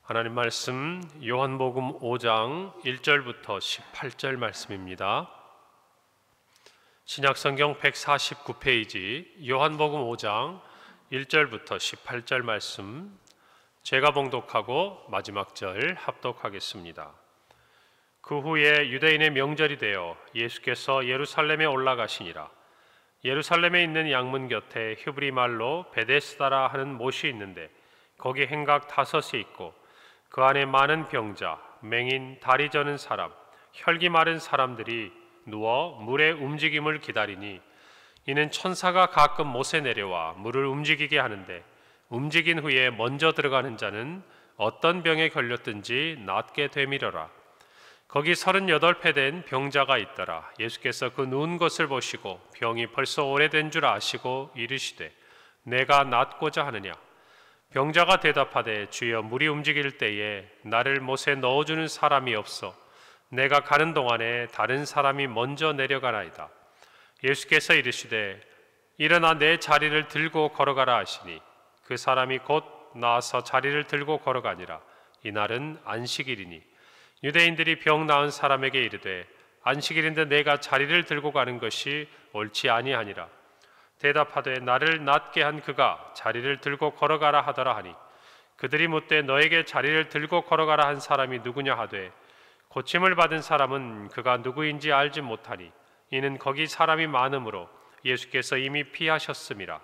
하나님 말씀 요한복음 5장 1절부터 18절 말씀입니다. 신약성경 149페이지 요한복음 5장 1절부터 18절 말씀, 제가 봉독하고 마지막 절 합독하겠습니다. 그 후에 유대인의 명절이 되어 예수께서 예루살렘에 올라가시니라. 예루살렘에 있는 양문 곁에 히브리 말로 베데스다라 하는 못이 있는데 거기 행각 5이 있고 그 안에 많은 병자, 맹인, 다리 저는 사람, 혈기 마른 사람들이 누워 물의 움직임을 기다리니, 이는 천사가 가끔 못에 내려와 물을 움직이게 하는데 움직인 후에 먼저 들어가는 자는 어떤 병에 걸렸든지 낫게 되밀어라. 거기 38배 된 병자가 있더라. 예수께서 그 누운 것을 보시고 병이 벌써 오래된 줄 아시고 이르시되 내가 낫고자 하느냐. 병자가 대답하되 주여, 물이 움직일 때에 나를 못에 넣어주는 사람이 없어 내가 가는 동안에 다른 사람이 먼저 내려가나이다. 예수께서 이르시되 일어나 내 자리를 들고 걸어가라 하시니, 그 사람이 곧 나와서 자리를 들고 걸어가니라. 이날은 안식일이니 유대인들이 병 나은 사람에게 이르되 안식일인데 내가 자리를 들고 가는 것이 옳지 아니하니라. 대답하되 나를 낫게 한 그가 자리를 들고 걸어가라 하더라 하니, 그들이 묻되 너에게 자리를 들고 걸어가라 한 사람이 누구냐 하되 고침을 받은 사람은 그가 누구인지 알지 못하니, 이는 거기 사람이 많으므로 예수께서 이미 피하셨음이라.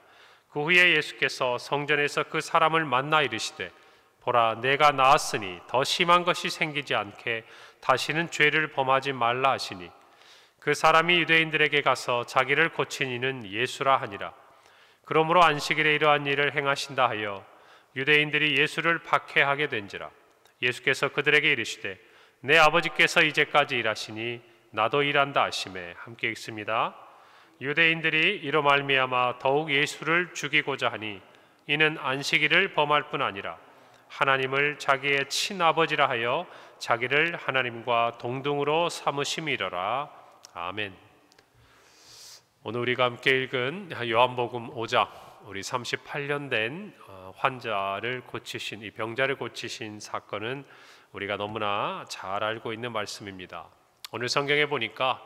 그 후에 예수께서 성전에서 그 사람을 만나 이르시되 보라, 내가 나았으니 더 심한 것이 생기지 않게 다시는 죄를 범하지 말라 하시니, 그 사람이 유대인들에게 가서 자기를 고친 이는 예수라 하니라. 그러므로 안식일에 이러한 일을 행하신다 하여 유대인들이 예수를 박해하게 된지라. 예수께서 그들에게 이르시되 내 아버지께서 이제까지 일하시니 나도 일한다 하시매. 함께 읽습니다. 유대인들이 이로 말미암아 더욱 예수를 죽이고자 하니, 이는 안식일을 범할 뿐 아니라 하나님을 자기의 친아버지라 하여 자기를 하나님과 동등으로 삼으심이로라. 아멘. 오늘 우리가 함께 읽은 요한복음 5장, 우리 38년 된 환자를 고치신, 이 병자를 고치신 사건은 우리가 너무나 잘 알고 있는 말씀입니다. 오늘 성경에 보니까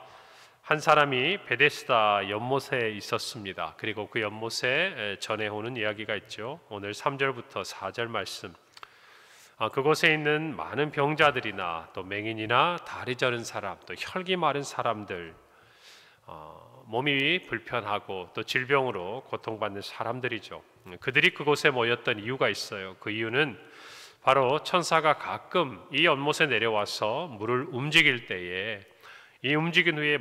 한 사람이 베데스다 연못에 있었습니다. 그리고 그 연못에 전해오는 이야기가 있죠. 오늘 3절부터 4절 말씀, 그곳에 있는 많은 병자들이나 또 맹인이나 다리 저는 사람, 또 혈기 마른 사람들, 몸이 불편하고 또 질병으로 고통받는 사람들이죠. 그들이 그곳에 모였던 이유가 있어요. 그 이유는 바로 천사가 가끔 이 연못에 내려와서 물을 움직일 때에 이 움직인 후에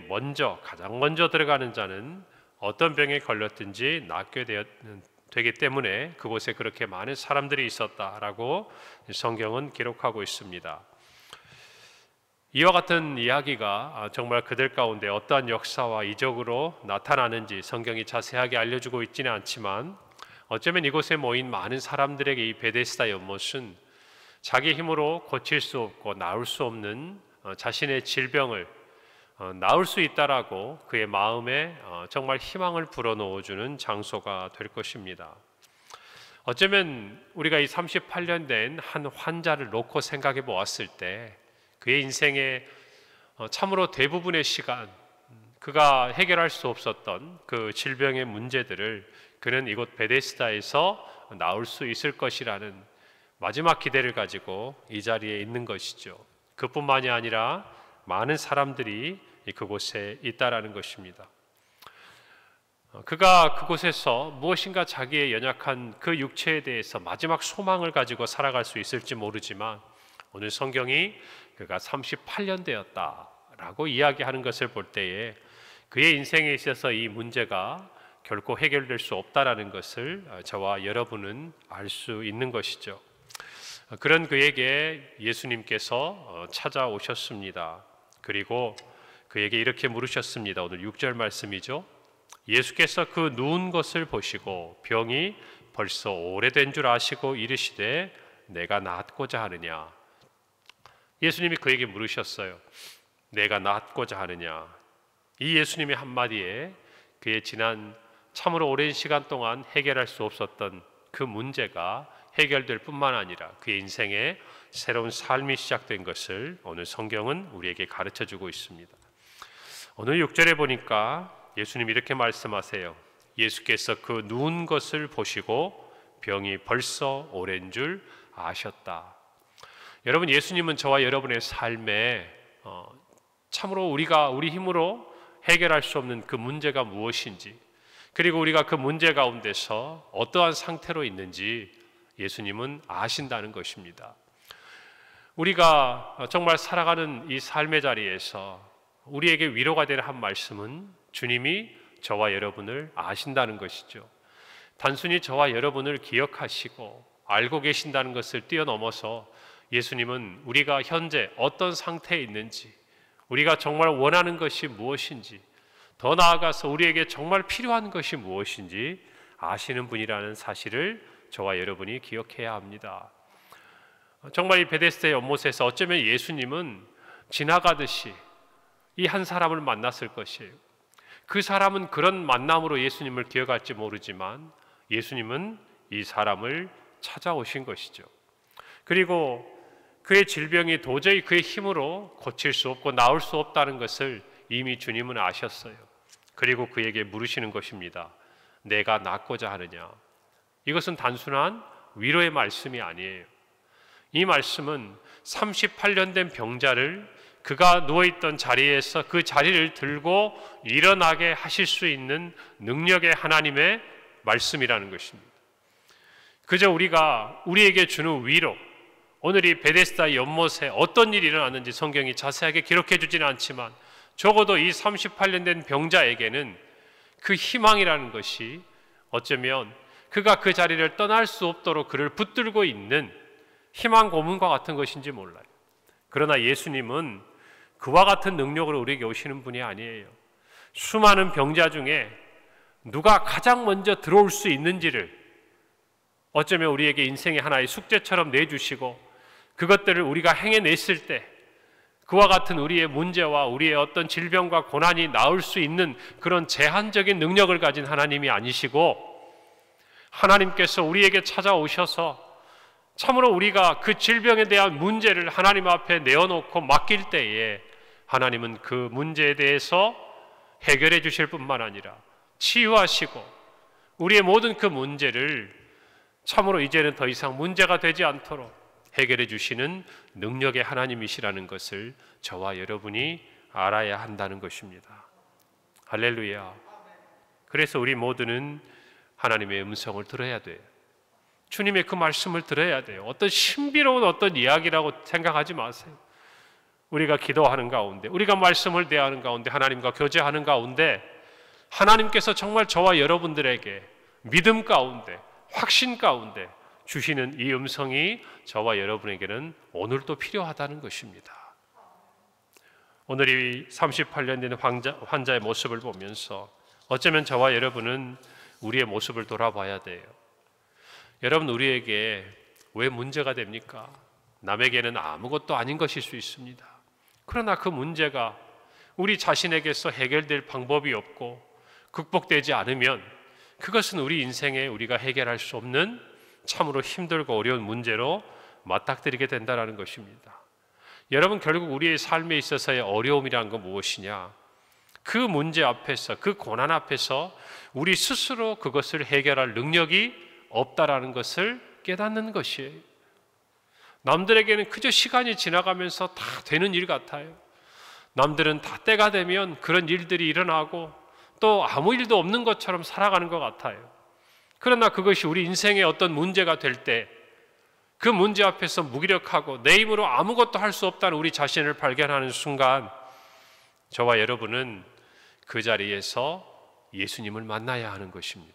가장 먼저 들어가는 자는 어떤 병에 걸렸든지 낫게 되기 때문에 그곳에 그렇게 많은 사람들이 있었다라고 성경은 기록하고 있습니다. 이와 같은 이야기가 정말 그들 가운데 어떠한 역사와 이적으로 나타나는지 성경이 자세하게 알려주고 있지는 않지만, 어쩌면 이곳에 모인 많은 사람들에게 이 베데스다 연못은 자기 힘으로 고칠 수 없고 나을 수 없는 자신의 질병을 나을 수 있다라고 그의 마음에 정말 희망을 불어넣어주는 장소가 될 것입니다. 어쩌면 우리가 이 38년 된 한 환자를 놓고 생각해 보았을 때 그의 인생의 참으로 대부분의 시간, 그가 해결할 수 없었던 그 질병의 문제들을 그는 이곳 베데스다에서 나을 수 있을 것이라는 마지막 기대를 가지고 이 자리에 있는 것이죠. 그뿐만이 아니라 많은 사람들이 그곳에 있다라는 것입니다. 그가 그곳에서 무엇인가 자기의 연약한 그 육체에 대해서 마지막 소망을 가지고 살아갈 수 있을지 모르지만, 오늘 성경이 그가 38년 되었다라고 이야기하는 것을 볼 때에 그의 인생에 있어서 이 문제가 결코 해결될 수 없다라는 것을 저와 여러분은 알 수 있는 것이죠. 그런 그에게 예수님께서 찾아오셨습니다. 그리고 그에게 이렇게 물으셨습니다. 오늘 6절 말씀이죠. 예수께서 그 누운 것을 보시고 병이 벌써 오래된 줄 아시고 이르시되 내가 낫고자 하느냐. 예수님이 그에게 물으셨어요. 내가 낫고자 하느냐. 이 예수님의 한마디에 그의 지난 참으로 오랜 시간 동안 해결할 수 없었던 그 문제가 해결될 뿐만 아니라 그의 인생에 새로운 삶이 시작된 것을 오늘 성경은 우리에게 가르쳐주고 있습니다. 오늘 6절에 보니까 예수님이 이렇게 말씀하세요. 예수께서 그 누운 것을 보시고 병이 벌써 오랜 줄 아셨다. 여러분, 예수님은 저와 여러분의 삶에 참으로 우리 힘으로 해결할 수 없는 그 문제가 무엇인지, 그리고 우리가 그 문제 가운데서 어떠한 상태로 있는지 예수님은 아신다는 것입니다. 우리가 정말 살아가는 이 삶의 자리에서 우리에게 위로가 되는 한 말씀은 주님이 저와 여러분을 아신다는 것이죠. 단순히 저와 여러분을 기억하시고 알고 계신다는 것을 뛰어넘어서 예수님은 우리가 현재 어떤 상태에 있는지, 우리가 정말 원하는 것이 무엇인지, 더 나아가서 우리에게 정말 필요한 것이 무엇인지 아시는 분이라는 사실을 저와 여러분이 기억해야 합니다. 정말 이 베데스다 연못에서 어쩌면 예수님은 지나가듯이 이 한 사람을 만났을 것이에요. 그 사람은 그런 만남으로 예수님을 기억할지 모르지만 예수님은 이 사람을 찾아오신 것이죠. 그리고 그의 질병이 도저히 그의 힘으로 고칠 수 없고 나을 수 없다는 것을 이미 주님은 아셨어요. 그리고 그에게 물으시는 것입니다. 내가 낫고자 하느냐? 이것은 단순한 위로의 말씀이 아니에요. 이 말씀은 38년 된 병자를 그가 누워있던 자리에서 그 자리를 들고 일어나게 하실 수 있는 능력의 하나님의 말씀이라는 것입니다. 그저 우리에게 주는 위로, 오늘 이 베데스다 연못에 어떤 일이 일어났는지 성경이 자세하게 기록해 주지는 않지만 적어도 이 38년 된 병자에게는 그 희망이라는 것이 어쩌면 그가 그 자리를 떠날 수 없도록 그를 붙들고 있는 희망 고문과 같은 것인지 몰라요. 그러나 예수님은 그와 같은 능력으로 우리에게 오시는 분이 아니에요. 수많은 병자 중에 누가 가장 먼저 들어올 수 있는지를 어쩌면 우리에게 인생의 하나의 숙제처럼 내주시고 그것들을 우리가 행해냈을 때 그와 같은 우리의 문제와 우리의 어떤 질병과 고난이 나을 수 있는 그런 제한적인 능력을 가진 하나님이 아니시고 하나님께서 우리에게 찾아오셔서 참으로 우리가 그 질병에 대한 문제를 하나님 앞에 내어놓고 맡길 때에 하나님은 그 문제에 대해서 해결해 주실 뿐만 아니라 치유하시고 우리의 모든 그 문제를 참으로 이제는 더 이상 문제가 되지 않도록 해결해 주시는 능력의 하나님이시라는 것을 저와 여러분이 알아야 한다는 것입니다. 할렐루야. 그래서 우리 모두는 하나님의 음성을 들어야 돼요. 주님의 그 말씀을 들어야 돼요. 어떤 신비로운 어떤 이야기라고 생각하지 마세요. 우리가 기도하는 가운데, 우리가 말씀을 대하는 가운데, 하나님과 교제하는 가운데 하나님께서 정말 저와 여러분들에게 믿음 가운데, 확신 가운데 주시는 이 음성이 저와 여러분에게는 오늘도 필요하다는 것입니다. 오늘 이 38년 된 환자의 모습을 보면서 어쩌면 저와 여러분은 우리의 모습을 돌아봐야 돼요. 여러분, 우리에게 왜 문제가 됩니까? 남에게는 아무것도 아닌 것일 수 있습니다. 그러나 그 문제가 우리 자신에게서 해결될 방법이 없고 극복되지 않으면 그것은 우리 인생에 우리가 해결할 수 없는 참으로 힘들고 어려운 문제로 맞닥뜨리게 된다는 것입니다. 여러분, 결국 우리의 삶에 있어서의 어려움이란 건 무엇이냐? 그 문제 앞에서, 그 고난 앞에서 우리 스스로 그것을 해결할 능력이 없다라는 것을 깨닫는 것이에요. 남들에게는 그저 시간이 지나가면서 다 되는 일 같아요. 남들은 다 때가 되면 그런 일들이 일어나고 또 아무 일도 없는 것처럼 살아가는 것 같아요. 그러나 그것이 우리 인생의 어떤 문제가 될 때 그 문제 앞에서 무기력하고 내 힘으로 아무것도 할 수 없다는 우리 자신을 발견하는 순간 저와 여러분은 그 자리에서 예수님을 만나야 하는 것입니다.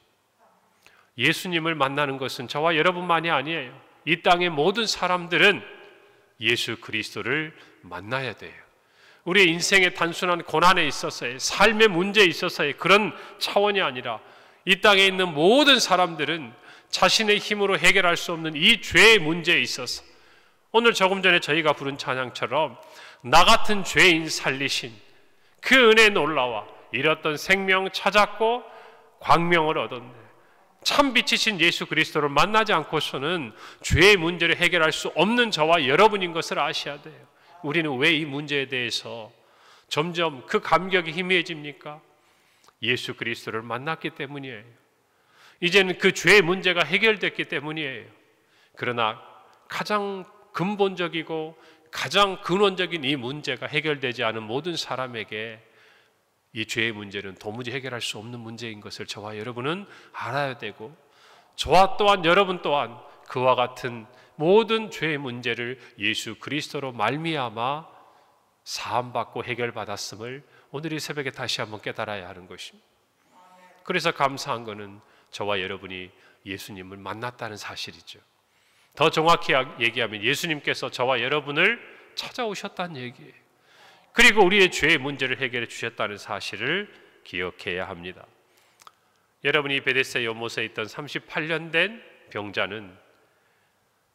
예수님을 만나는 것은 저와 여러분만이 아니에요. 이 땅의 모든 사람들은 예수 그리스도를 만나야 돼요. 우리의 인생의 단순한 고난에 있어서의, 삶의 문제에 있어서의 그런 차원이 아니라 이 땅에 있는 모든 사람들은 자신의 힘으로 해결할 수 없는 이 죄의 문제에 있어서 오늘 조금 전에 저희가 부른 찬양처럼 나 같은 죄인 살리신 그 은혜에 놀라와 잃었던 생명 찾았고 광명을 얻었네. 참 빛이신 예수 그리스도를 만나지 않고서는 죄의 문제를 해결할 수 없는 저와 여러분인 것을 아셔야 돼요. 우리는 왜 이 문제에 대해서 점점 그 감격이 희미해집니까? 예수 그리스도를 만났기 때문이에요. 이제는 그 죄의 문제가 해결됐기 때문이에요. 그러나 가장 근본적이고 가장 근원적인 이 문제가 해결되지 않은 모든 사람에게 이 죄의 문제는 도무지 해결할 수 없는 문제인 것을 저와 여러분은 알아야 되고, 저와 또한 여러분 또한 그와 같은 모든 죄의 문제를 예수 그리스도로 말미암아 사함받고 해결받았음을 오늘 이 새벽에 다시 한번 깨달아야 하는 것입니다. 그래서 감사한 것은 저와 여러분이 예수님을 만났다는 사실이죠. 더 정확히 얘기하면 예수님께서 저와 여러분을 찾아오셨다는 얘기예요. 그리고 우리의 죄의 문제를 해결해 주셨다는 사실을 기억해야 합니다. 여러분이 베데스다 연못에 있던 38년 된 병자는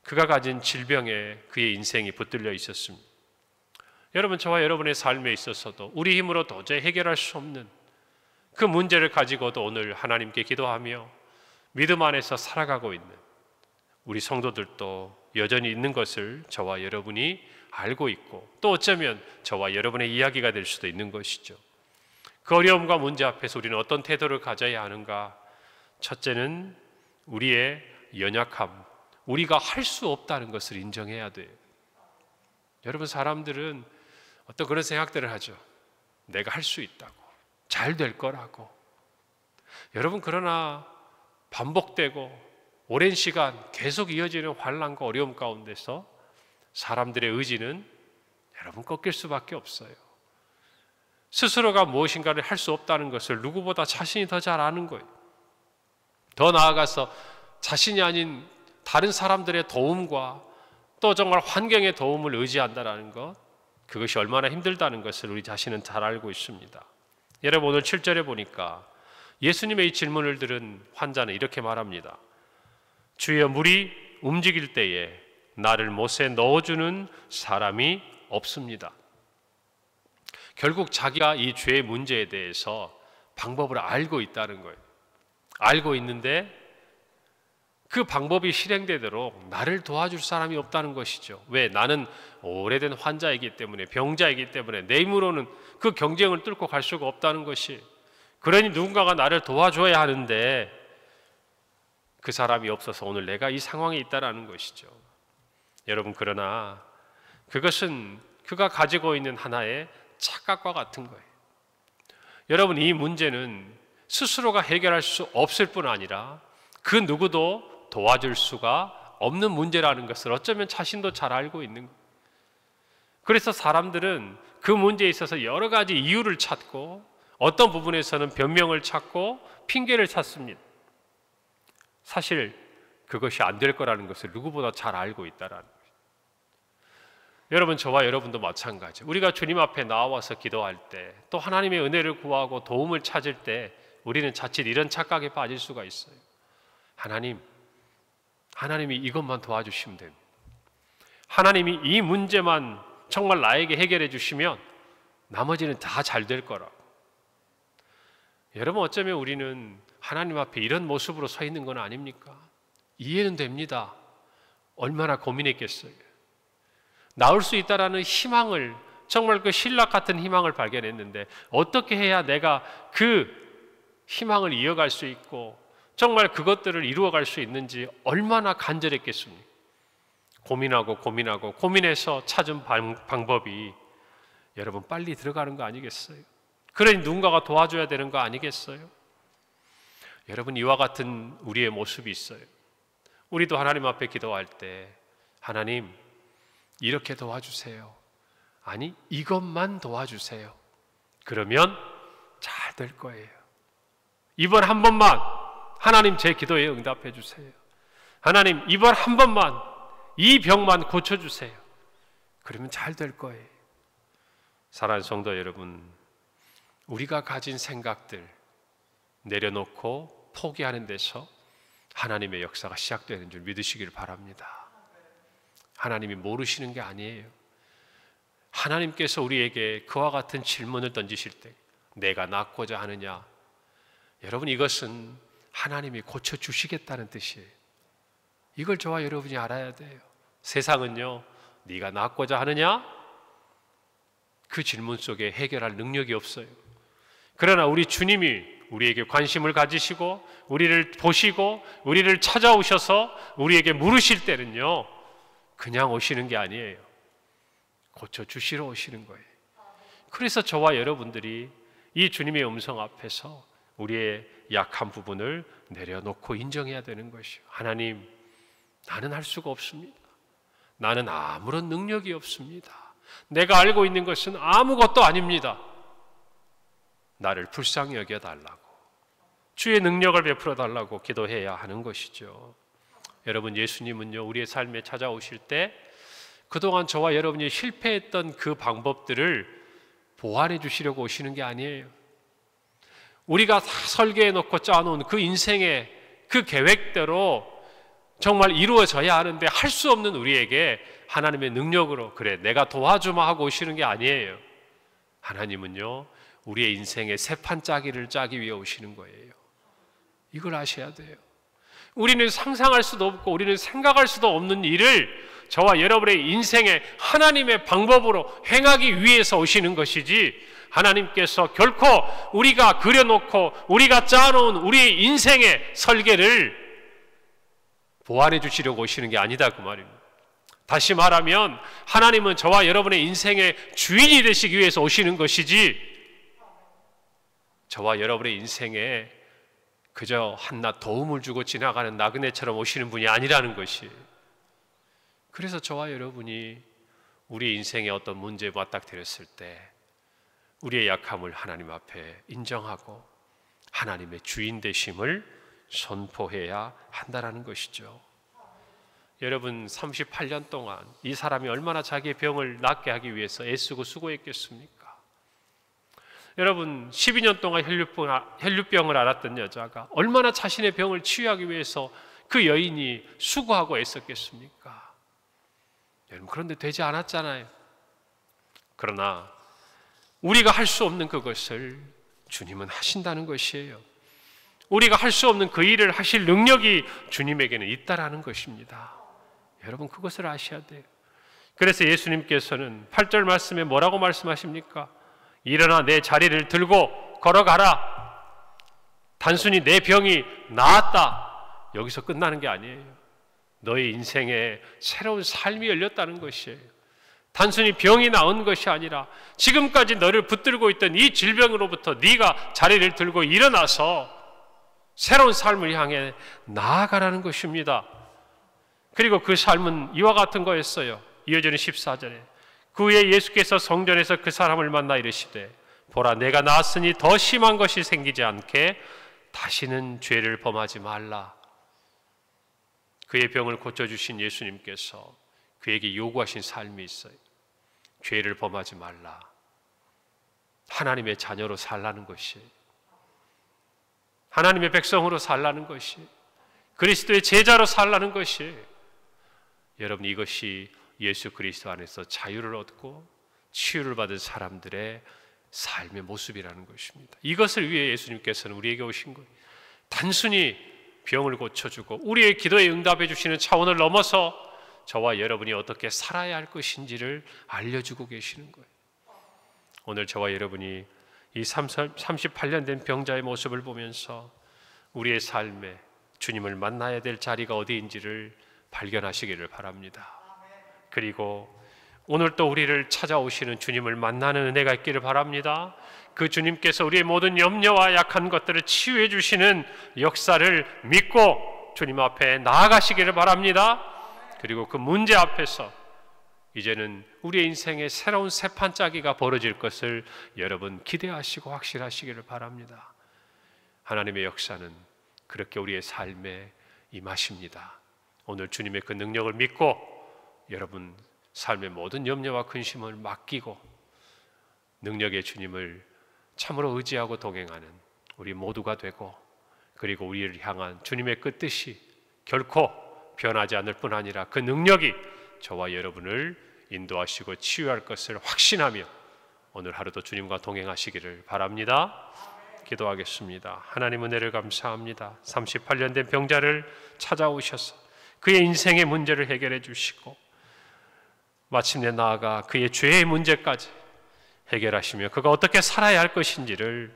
그가 가진 질병에 그의 인생이 붙들려 있었습니다. 여러분, 저와 여러분의 삶에 있어서도 우리 힘으로 도저히 해결할 수 없는 그 문제를 가지고도 오늘 하나님께 기도하며 믿음 안에서 살아가고 있는 우리 성도들도 여전히 있는 것을 저와 여러분이 알고 있고, 또 어쩌면 저와 여러분의 이야기가 될 수도 있는 것이죠. 그 어려움과 문제 앞에서 우리는 어떤 태도를 가져야 하는가? 첫째는 우리의 연약함, 우리가 할 수 없다는 것을 인정해야 돼요. 여러분, 사람들은 어떤 그런 생각들을 하죠. 내가 할 수 있다고, 잘 될 거라고. 여러분, 그러나 반복되고 오랜 시간 계속 이어지는 환난과 어려움 가운데서 사람들의 의지는 여러분 꺾일 수밖에 없어요. 스스로가 무엇인가를 할 수 없다는 것을 누구보다 자신이 더 잘 아는 거예요. 더 나아가서 자신이 아닌 다른 사람들의 도움과 또 정말 환경의 도움을 의지한다는 것, 그것이 얼마나 힘들다는 것을 우리 자신은 잘 알고 있습니다. 여러분, 오늘 7절에 보니까 예수님의 이 질문을 들은 환자는 이렇게 말합니다. 주여, 물이 움직일 때에 나를 못에 넣어주는 사람이 없습니다. 결국 자기가 이 죄의 문제에 대해서 방법을 알고 있다는 거예요. 알고 있는데 그 방법이 실행되도록 나를 도와줄 사람이 없다는 것이죠. 왜? 나는 오래된 환자이기 때문에, 병자이기 때문에 내 힘으로는 그 경쟁을 뚫고 갈 수가 없다는 것이, 그러니 누군가가 나를 도와줘야 하는데 그 사람이 없어서 오늘 내가 이 상황에 있다라는 것이죠. 여러분, 그러나 그것은 그가 가지고 있는 하나의 착각과 같은 거예요. 여러분, 이 문제는 스스로가 해결할 수 없을 뿐 아니라 그 누구도 도와줄 수가 없는 문제라는 것을 어쩌면 자신도 잘 알고 있는 거예요. 그래서 사람들은 그 문제에 있어서 여러 가지 이유를 찾고, 어떤 부분에서는 변명을 찾고 핑계를 찾습니다. 사실 그것이 안 될 거라는 것을 누구보다 잘 알고 있다라는 거예요. 여러분, 저와 여러분도 마찬가지. 우리가 주님 앞에 나와서 기도할 때, 또 하나님의 은혜를 구하고 도움을 찾을 때 우리는 자칫 이런 착각에 빠질 수가 있어요. 하나님이 이것만 도와주시면 됩니다. 하나님이 이 문제만 정말 나에게 해결해 주시면 나머지는 다 잘 될 거라고. 여러분, 어쩌면 우리는 하나님 앞에 이런 모습으로 서 있는 건 아닙니까? 이해는 됩니다. 얼마나 고민했겠어요. 나올 수 있다라는 희망을, 정말 그 신락 같은 희망을 발견했는데 어떻게 해야 내가 그 희망을 이어갈 수 있고 정말 그것들을 이루어갈 수 있는지 얼마나 간절했겠습니까? 고민해서 찾은 방법이 여러분 빨리 들어가는 거 아니겠어요? 그러니 누군가가 도와줘야 되는 거 아니겠어요? 여러분, 이와 같은 우리의 모습이 있어요. 우리도 하나님 앞에 기도할 때, 하나님 이렇게 도와주세요. 아니, 이것만 도와주세요. 그러면 잘 될 거예요. 이번 한 번만 하나님 제 기도에 응답해 주세요. 하나님, 이번 한 번만 이 병만 고쳐주세요. 그러면 잘 될 거예요. 사랑하는 성도 여러분, 우리가 가진 생각들 내려놓고 포기하는 데서 하나님의 역사가 시작되는 줄 믿으시길 바랍니다. 하나님이 모르시는 게 아니에요. 하나님께서 우리에게 그와 같은 질문을 던지실 때, 내가 낫고자 하느냐? 여러분, 이것은 하나님이 고쳐주시겠다는 뜻이에요. 이걸 저와 여러분이 알아야 돼요. 세상은요, 네가 낫고자 하느냐? 그 질문 속에 해결할 능력이 없어요. 그러나 우리 주님이 우리에게 관심을 가지시고 우리를 보시고 우리를 찾아오셔서 우리에게 물으실 때는요, 그냥 오시는 게 아니에요. 고쳐주시러 오시는 거예요. 그래서 저와 여러분들이 이 주님의 음성 앞에서 우리의 약한 부분을 내려놓고 인정해야 되는 것이요. 하나님, 나는 할 수가 없습니다. 나는 아무런 능력이 없습니다. 내가 알고 있는 것은 아무것도 아닙니다. 나를 불쌍히 여겨달라고, 주의 능력을 베풀어 달라고 기도해야 하는 것이죠. 여러분, 예수님은요, 우리의 삶에 찾아오실 때 그동안 저와 여러분이 실패했던 그 방법들을 보완해 주시려고 오시는 게 아니에요. 우리가 다 설계해 놓고 짜놓은 그 인생의 그 계획대로 정말 이루어져야 하는데 할 수 없는 우리에게 하나님의 능력으로 그래 내가 도와주마 하고 오시는 게 아니에요. 하나님은요, 우리의 인생의 새판 짜기를 짜기 위해 오시는 거예요. 이걸 아셔야 돼요. 우리는 상상할 수도 없고 우리는 생각할 수도 없는 일을 저와 여러분의 인생에 하나님의 방법으로 행하기 위해서 오시는 것이지, 하나님께서 결코 우리가 그려놓고 우리가 짜놓은 우리 인생의 설계를 보완해 주시려고 오시는 게 아니다, 그 말입니다. 다시 말하면 하나님은 저와 여러분의 인생의 주인이 되시기 위해서 오시는 것이지, 저와 여러분의 인생에 그저 한낱 도움을 주고 지나가는 나그네처럼 오시는 분이 아니라는 것이. 그래서 저와 여러분이 우리 인생에 어떤 문제에 맞닥뜨렸을 때 우리의 약함을 하나님 앞에 인정하고 하나님의 주인 되심을 선포해야 한다는 것이죠. 여러분, 38년 동안 이 사람이 얼마나 자기의 병을 낫게 하기 위해서 애쓰고 수고했겠습니까? 여러분, 12년 동안 혈류병을 앓았던 여자가 얼마나 자신의 병을 치유하기 위해서 그 여인이 수고하고 애썼겠습니까? 여러분, 그런데 되지 않았잖아요. 그러나 우리가 할 수 없는 그것을 주님은 하신다는 것이에요. 우리가 할 수 없는 그 일을 하실 능력이 주님에게는 있다라는 것입니다. 여러분, 그것을 아셔야 돼요. 그래서 예수님께서는 8절 말씀에 뭐라고 말씀하십니까? 일어나 내 자리를 들고 걸어가라. 단순히 내 병이 나았다, 여기서 끝나는 게 아니에요. 너의 인생에 새로운 삶이 열렸다는 것이에요. 단순히 병이 나은 것이 아니라 지금까지 너를 붙들고 있던 이 질병으로부터 네가 자리를 들고 일어나서 새로운 삶을 향해 나아가라는 것입니다. 그리고 그 삶은 이와 같은 거였어요. 이어지는 14절에 그 후에 예수께서 성전에서 그 사람을 만나 이르시되 보라, 내가 나았으니 더 심한 것이 생기지 않게 다시는 죄를 범하지 말라. 그의 병을 고쳐주신 예수님께서 그에게 요구하신 삶이 있어요. 죄를 범하지 말라. 하나님의 자녀로 살라는 것이, 하나님의 백성으로 살라는 것이, 그리스도의 제자로 살라는 것이, 여러분, 이것이 예수 그리스도 안에서 자유를 얻고 치유를 받은 사람들의 삶의 모습이라는 것입니다. 이것을 위해 예수님께서는 우리에게 오신 거예요. 단순히 병을 고쳐주고 우리의 기도에 응답해 주시는 차원을 넘어서 저와 여러분이 어떻게 살아야 할 것인지를 알려주고 계시는 거예요. 오늘 저와 여러분이 이 38년 된 병자의 모습을 보면서 우리의 삶에 주님을 만나야 될 자리가 어디인지를 발견하시기를 바랍니다. 그리고 오늘 또 우리를 찾아오시는 주님을 만나는 은혜가 있기를 바랍니다. 그 주님께서 우리의 모든 염려와 약한 것들을 치유해 주시는 역사를 믿고 주님 앞에 나아가시기를 바랍니다. 그리고 그 문제 앞에서 이제는 우리의 인생에 새로운 새판 짜기가 벌어질 것을 여러분 기대하시고 확실하시기를 바랍니다. 하나님의 역사는 그렇게 우리의 삶에 임하십니다. 오늘 주님의 그 능력을 믿고 여러분 삶의 모든 염려와 근심을 맡기고 능력의 주님을 참으로 의지하고 동행하는 우리 모두가 되고, 그리고 우리를 향한 주님의 그 뜻이 결코 변하지 않을 뿐 아니라 그 능력이 저와 여러분을 인도하시고 치유할 것을 확신하며 오늘 하루도 주님과 동행하시기를 바랍니다. 기도하겠습니다. 하나님 은혜를 감사합니다. 38년 된 병자를 찾아오셔서 그의 인생의 문제를 해결해 주시고 마침내 나아가 그의 죄의 문제까지 해결하시며 그가 어떻게 살아야 할 것인지를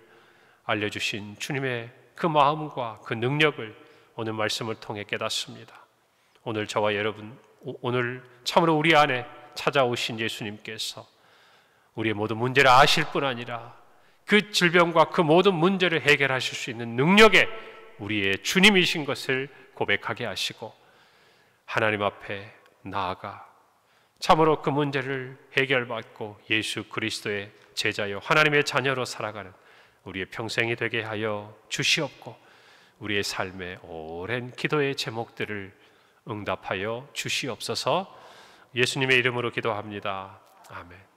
알려주신 주님의 그 마음과 그 능력을 오늘 말씀을 통해 깨닫습니다. 오늘 저와 여러분, 오늘 참으로 우리 안에 찾아오신 예수님께서 우리의 모든 문제를 아실 뿐 아니라 그 질병과 그 모든 문제를 해결하실 수 있는 능력의 우리의 주님이신 것을 고백하게 하시고 하나님 앞에 나아가 참으로 그 문제를 해결받고 예수 그리스도의 제자요 하나님의 자녀로 살아가는 우리의 평생이 되게 하여 주시옵고 우리의 삶의 오랜 기도의 제목들을 응답하여 주시옵소서. 예수님의 이름으로 기도합니다. 아멘.